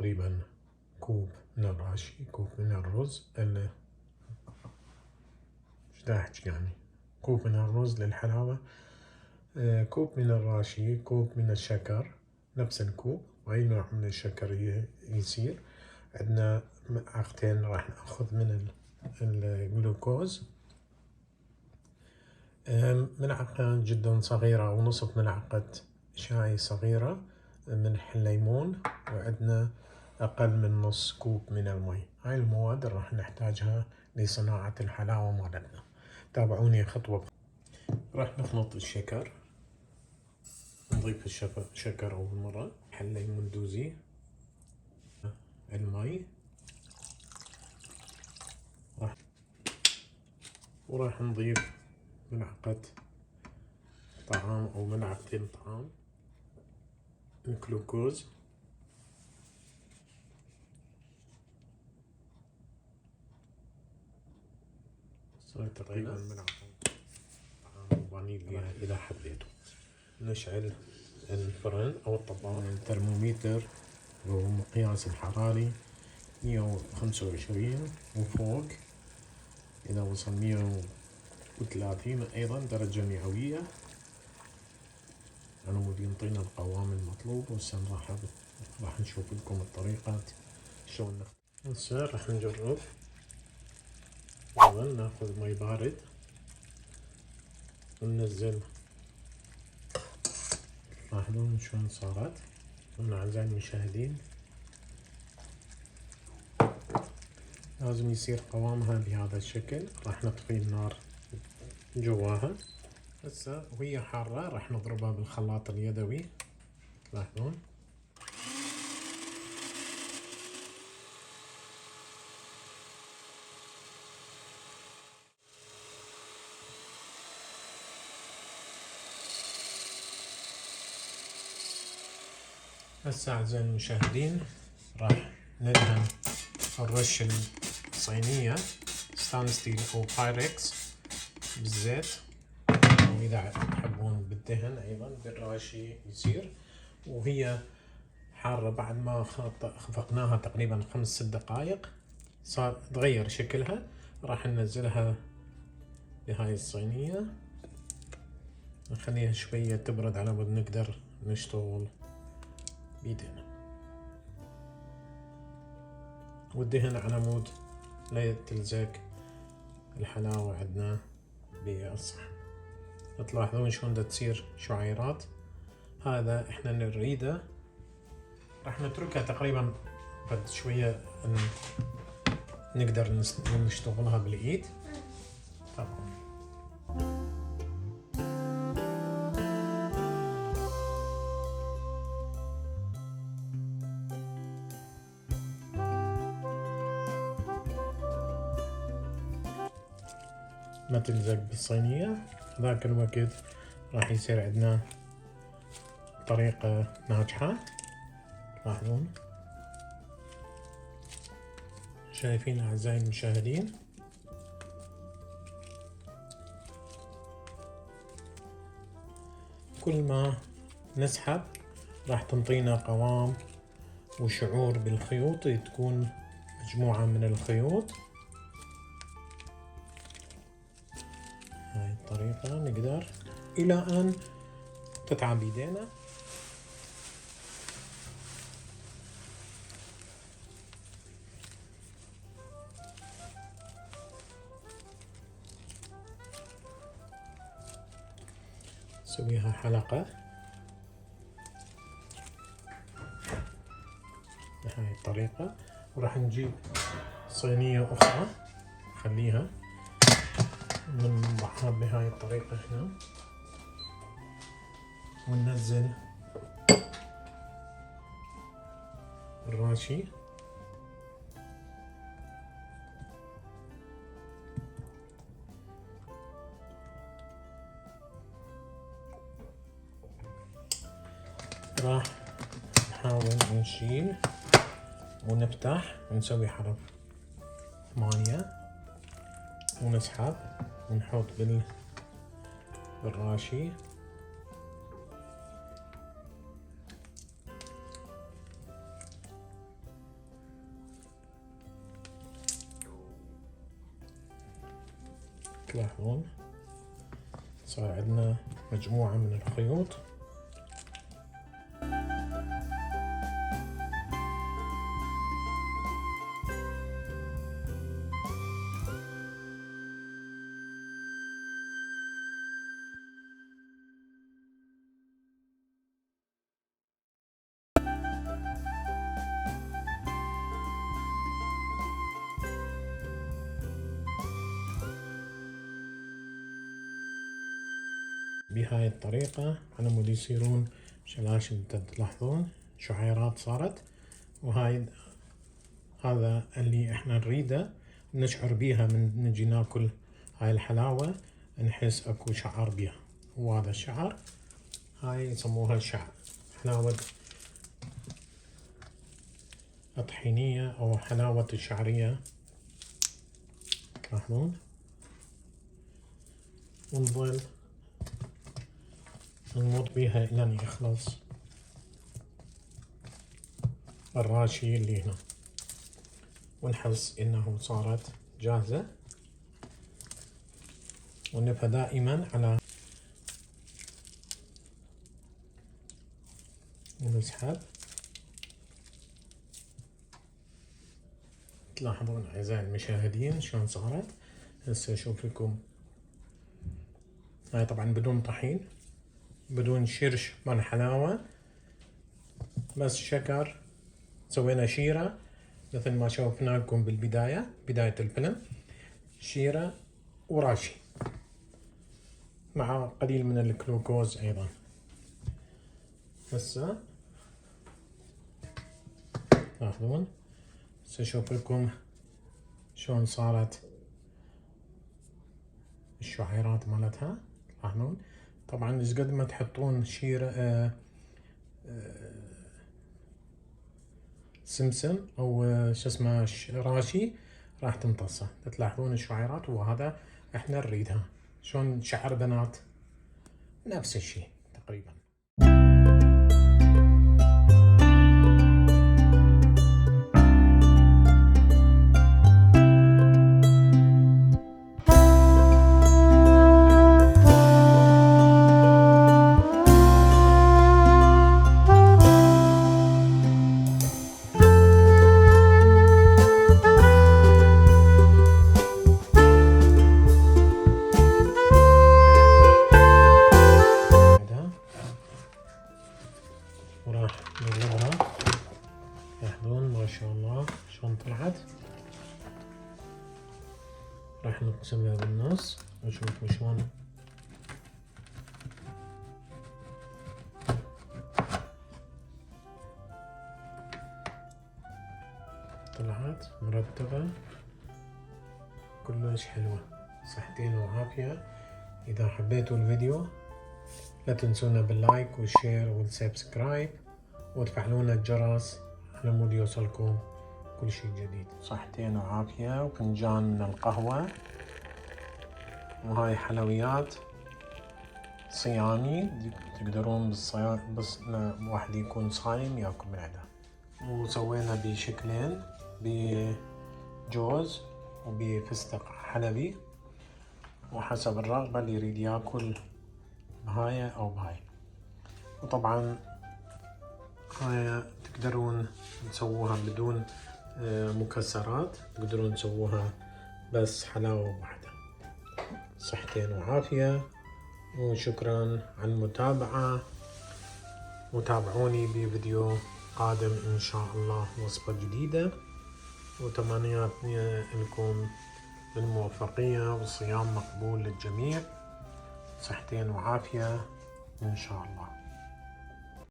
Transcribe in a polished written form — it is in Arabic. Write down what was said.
تقريبا كوب من الراشي، كوب من الرز 11 يعني كوب من الرز للحلاوة، كوب من الراشي، كوب من الشكر نفس الكوب، وأي نوع من الشكر يصير. عندنا ملعقتين راح ناخذ من الجلوكوز، ملعقة جدا صغيرة أو نصف ملعقة شاي صغيرة من الليمون، وعندنا أقل من نص كوب من المي. هاي المواد راح نحتاجها لصناعة الحلاوة مالتنا. تابعوني خطوة. راح نخلط الشكر، نضيف الشكر أول مرة، الليمون دوزي، المي، وراح نضيف ملعقة طعام أو ملعقتين طعام الجلوكوز، صار تقريبا ملعقة طعام فانيليا إذا حبيتوا. نشعل الفرن أو الطباخ، الترمومتر وهو مقياس الحراري 125 وفوق، إذا وصل 130 أيضا درجة مئوية، عنود ينطينا القوام المطلوب. وهسه راح نشوف لكم الطريقة شلون نختار. هسه راح نجرب. أولا ناخذ مي بارد وننزل، لاحظون شلون صارت. أعزائي المشاهدين لازم يصير قوامها بهذا الشكل. راح نطفي النار جواها. هسه وهي حارة راح نضربها بالخلاط اليدوي، تلاحظون. هسه أعزائي المشاهدين راح ندهن الرش الصينية ستانلس ستيل أو بايركس بالزيت، وإذا تحبون بالدهن أيضا بالراشي يصير. وهي حارة بعد ما خفقناها تقريبا 5-6 دقائق صار تغير شكلها. راح ننزلها بهاي الصينية، نخليها شوية تبرد على مود نقدر نشتغل بيدنا، والدهن على مود لا تلزق الحلاوة عندنا بالصحن. تلاحظون شلون دا تصير شعيرات. هذا احنا نريده. راح نتركها تقريبا بعد شوية نقدر نشتغلها بالايد طبعا. ما تلزق بالصينية. ذاك الوقت راح يصير عندنا طريقة ناجحة. تلاحظون شايفين أعزائي المشاهدين. كل ما نسحب راح تنطينا قوام وشعور بالخيوط، تكون مجموعة من الخيوط. هاي الطريقة نقدر إلى أن تتعب يدينا. نسويها حلقة بهاي الطريقة، وراح نجيب صينية أخرى نخليها نضعها بهاي الطريقة هنا، وننزل الراشي. راح نحاول نشيل ونفتح ونسوي حرف ماية ونسحب ونحط بالراشي. تلاحظون صار عندنا مجموعة من الخيوط. بهاي الطريقة على مود يصيرون شلاشل. تلاحظون شعيرات صارت، وهاي هذا اللي احنا نريده نشعر بيها من نجي ناكل هاي الحلاوة، نحس اكو شعر بيها، وهذا الشعر هاي يسموها حلاوة الطحينية او حلاوة الشعرية. تلاحظون ونظل نمط بيها لين يخلص الراشي اللي هنا، ونحس انه صارت جاهزة. ونبقى دائما على ونسحب. تلاحظون اعزائي المشاهدين شلون صارت. هسه اشوف لكم هاي طبعا بدون طحين، بدون شرش مال حلاوة، بس شكر. سوينا شيرة مثل ما شوفنا لكم بالبداية، بداية الفيلم، شيرة وراشي مع قليل من الجلوكوز ايضا. هسه تلاحظون سأشوف لكم شلون صارت الشعيرات مالتها. تلاحظون طبعا ايش قد ما تحطون شيرة سمسم او شو اسمه راشي راح تمتصه. تلاحظون الشعيرات، وهذا احنا نريدها. شلون شعر بنات نفس الشيء تقريبا. وراح نقلبها. تلاحظون ما شاء الله شلون طلعت. راح نقسمها بالنص ونشوف شلون طلعت مرتبة كلش حلوة. صحتين وعافية. إذا حبيتوا الفيديو لا تنسونا باللايك والشير والسبسكرايب، وتفعلون الجرس على مود يوصلكم كل شيء جديد. صحتين وعافية وفنجان من القهوة. وهاي حلويات صيامي، تقدرون بالصيام بس واحد يكون صايم ياكل من عندها. وسوينا بشكلين، بجوز وبفستق حلبي، وحسب الرغبة اللي يريد ياكل بهاي او بهاي. وطبعا هاي تقدرون تسووها بدون مكسرات، تقدرون تسووها بس حلاوة واحدة. صحتين وعافية، وشكرا على المتابعة. وتابعوني بفيديو قادم ان شاء الله، وصفة جديدة. وتمنياتي لكم بالموفقية والصيام مقبول للجميع. صحتين وعافية ان شاء الله.